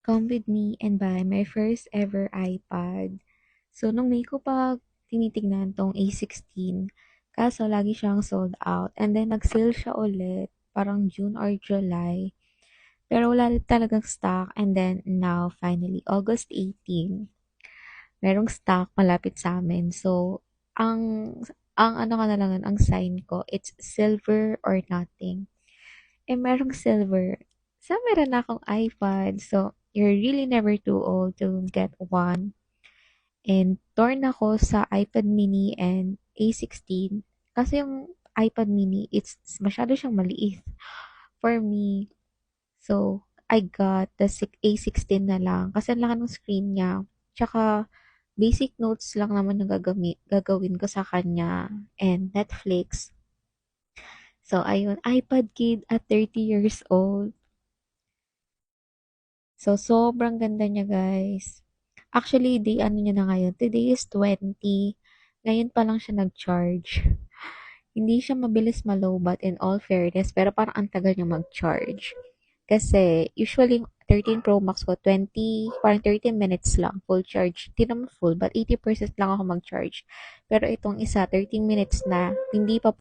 Come with me and buy my first ever iPad. So, nung May ko pa tinitignan tong A16, kaso lagi siyang sold out. And then, nag-sale siya ulit, parang June or July. Pero wala talagang stock. And then, now, finally, August 18, merong stock malapit sa amin. So, ang, ang ano ka na lang, ang sign ko, it's silver or nothing. Eh, merong silver. So, meron na akong iPad. So, you're really never too old to get one. And torn ako sa iPad mini and A16. Kasi yung iPad mini, it's masyado siyang maliit for me. So, I got the A16 na lang. Kasi ang laki ng screen niya. Tsaka, basic notes lang naman yung gagawin ko sa kanya. And Netflix. So, ayun, iPad kid at 30 years old. So, sobrang ganda niya, guys. Actually, ano niya na ngayon. Today is 20. Ngayon pa lang siya nag-charge. Hindi siya mabilis malobat in all fairness, pero parang ang tagal niya mag-charge. Kasi, usually, 13 Pro Max ko, parang 30 minutes lang, full charge. Hindi naman full, but 80% lang ako mag-charge. Pero itong isa, 13 minutes na, hindi pa